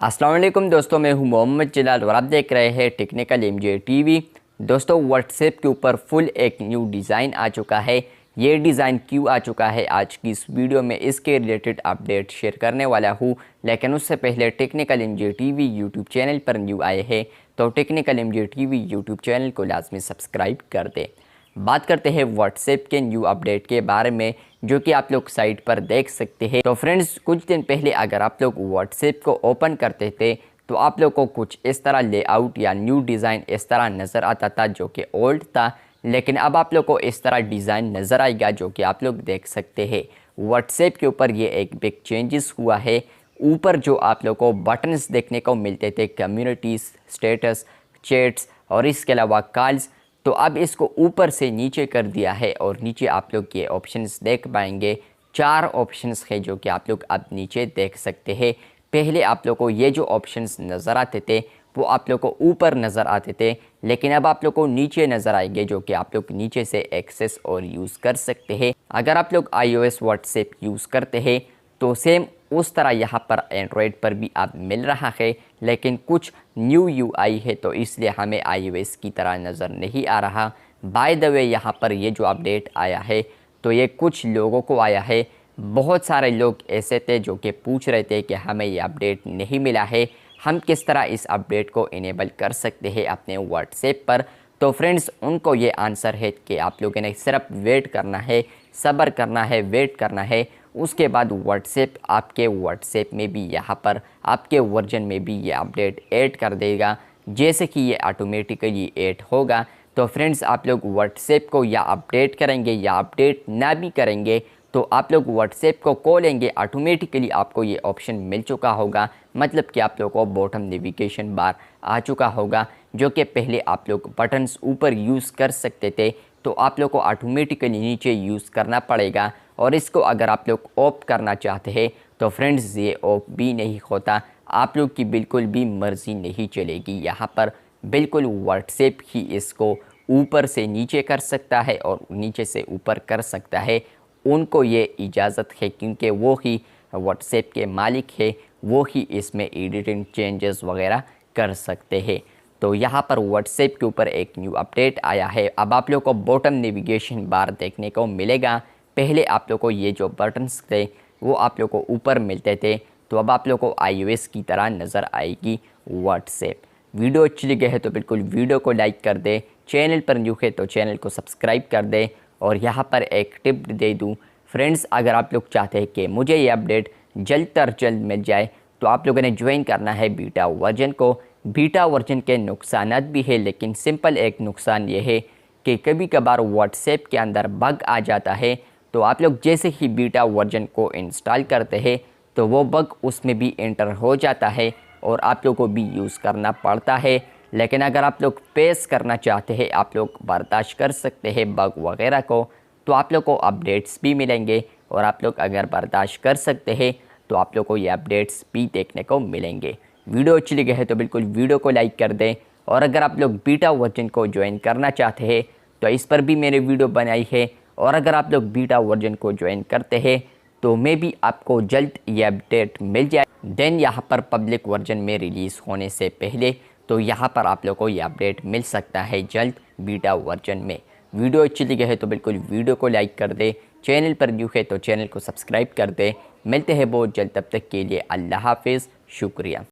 अस्सलाम वालेकुम दोस्तों, मैं हूं मोहम्मद जलाल और आप देख रहे हैं टेक्निकल एमजे टीवी। दोस्तों, व्हाट्सएप के ऊपर फुल एक न्यू डिज़ाइन आ चुका है। ये डिज़ाइन क्यों आ चुका है, आज की इस वीडियो में इसके रिलेटेड अपडेट शेयर करने वाला हूं। लेकिन उससे पहले technical MJ TV YouTube channel पर न्यू आए हैं तो technical MJ TV YouTube channel को लाजमी सब्सक्राइब कर दें। बात करते हैं व्हाट्सएप के न्यू अपडेट के बारे में, जो कि आप लोग साइट पर देख सकते हैं। तो फ्रेंड्स, कुछ दिन पहले अगर आप लोग व्हाट्सएप को ओपन करते थे तो आप लोग को कुछ इस तरह लेआउट या न्यू डिज़ाइन इस तरह नज़र आता था, जो कि ओल्ड था। लेकिन अब आप लोग को इस तरह डिज़ाइन नज़र आएगा, जो कि आप लोग देख सकते हैं। व्हाट्सएप के ऊपर ये एक बिग चेंजेस हुआ है। ऊपर जो आप लोग को बटन्स देखने को मिलते थे, कम्युनिटीज़, स्टेटस, चैट्स और इसके अलावा कॉल्स, तो अब इसको ऊपर से नीचे कर दिया है और नीचे आप लोग ये ऑप्शंस देख पाएंगे। 4 ऑप्शंस है जो कि आप लोग अब नीचे देख सकते हैं। पहले आप लोग को ये जो ऑप्शंस नज़र आते थे वो आप लोग को ऊपर नज़र आते थे, लेकिन अब आप लोग को नीचे नज़र आएंगे, जो कि आप लोग नीचे से एक्सेस और यूज़ कर सकते हैं। अगर आप लोग iOS व्हाट्सएप यूज़ करते हैं तो सेम उस तरह यहाँ पर एंड्रॉयड पर भी अब मिल रहा है, लेकिन कुछ न्यू यूआई है तो इसलिए हमें iOS की तरह नज़र नहीं आ रहा। बाय द वे, यहाँ पर ये जो अपडेट आया है तो ये कुछ लोगों को आया है। बहुत सारे लोग ऐसे थे जो कि पूछ रहे थे कि हमें ये अपडेट नहीं मिला है, हम किस तरह इस अपडेट को इनेबल कर सकते हैं अपने व्हाट्सएप पर। तो फ्रेंड्स, उनको ये आंसर है कि आप लोगों ने सिर्फ वेट करना है, सब्र करना है, वेट करना है। उसके बाद व्हाट्सएप आपके व्हाट्सएप में भी यहाँ पर आपके वर्जन में भी ये अपडेट ऐड कर देगा। जैसे कि ये ऑटोमेटिकली ऐड होगा तो फ्रेंड्स, आप लोग व्हाट्सएप को या अपडेट करेंगे या अपडेट ना भी करेंगे तो आप लोग व्हाट्सएप को खोलेंगे, ऑटोमेटिकली आपको ये ऑप्शन मिल चुका होगा। मतलब कि आप लोग को बॉटम नेविगेशन बार आ चुका होगा, जो कि पहले आप लोग बटन्स ऊपर यूज़ कर सकते थे तो आप लोग को ऑटोमेटिकली नीचे यूज़ करना पड़ेगा। और इसको अगर आप लोग ऑफ करना चाहते हैं तो फ्रेंड्स, ये ऑफ भी नहीं होता, आप लोग की बिल्कुल भी मर्ज़ी नहीं चलेगी। यहाँ पर बिल्कुल व्हाट्सएप ही इसको ऊपर से नीचे कर सकता है और नीचे से ऊपर कर सकता है। उनको ये इजाज़त है, क्योंकि वो ही व्हाट्सएप के मालिक है, वो ही इसमें एडिटिंग चेंजेस वगैरह कर सकते हैं। तो यहाँ पर व्हाट्सएप के ऊपर एक न्यू अपडेट आया है। अब आप लोग को बॉटम नेविगेशन बार देखने को मिलेगा। पहले आप लोग को ये जो बटन्स थे वो आप लोग को ऊपर मिलते थे, तो अब आप लोग को iOS की तरह नज़र आएगी व्हाट्सएप। वीडियो अच्छी लगी है तो बिल्कुल वीडियो को लाइक कर दे, चैनल पर न्यू है तो चैनल को सब्सक्राइब कर दे। और यहाँ पर एक टिप दे दूँ फ्रेंड्स, अगर आप लोग चाहते हैं कि मुझे ये अपडेट जल्द तर जल्द मिल जाए तो आप लोगों ने ज्वाइन करना है बीटा वर्जन को। बीटा वर्जन के नुकसानात भी है, लेकिन सिंपल एक नुकसान ये है कि कभी कभार व्हाट्सएप के अंदर बग आ जाता है। तो आप लोग जैसे ही बीटा वर्जन को इंस्टॉल करते हैं तो वो बग उसमें भी एंटर हो जाता है और आप लोग को भी यूज़ करना पड़ता है। लेकिन अगर आप लोग फेस करना चाहते हैं, आप लोग बर्दाश्त कर सकते हैं बग वगैरह को, तो आप लोग को अपडेट्स भी मिलेंगे। और आप लोग अगर बर्दाश्त कर सकते हैं तो आप लोग को ये अपडेट्स भी देखने को मिलेंगे। वीडियो अच्छी लगी है तो बिल्कुल वीडियो को लाइक कर दें। और अगर आप लोग बीटा वर्जन को ज्वाइन करना चाहते हैं तो इस पर भी मैंने वीडियो बनाई है। और अगर आप लोग बीटा वर्जन को ज्वाइन करते हैं तो मे भी आपको जल्द ये अपडेट मिल जाए। देन यहाँ पर पब्लिक वर्जन में रिलीज़ होने से पहले तो यहाँ पर आप लोग को ये अपडेट मिल सकता है जल्द बीटा वर्जन में। वीडियो अच्छी लगी है तो बिल्कुल वीडियो को लाइक कर दे, चैनल पर न्यू है तो चैनल को सब्सक्राइब कर दे। मिलते हैं बहुत जल्द, तब तक के लिए अल्लाह हाफिज़, शुक्रिया।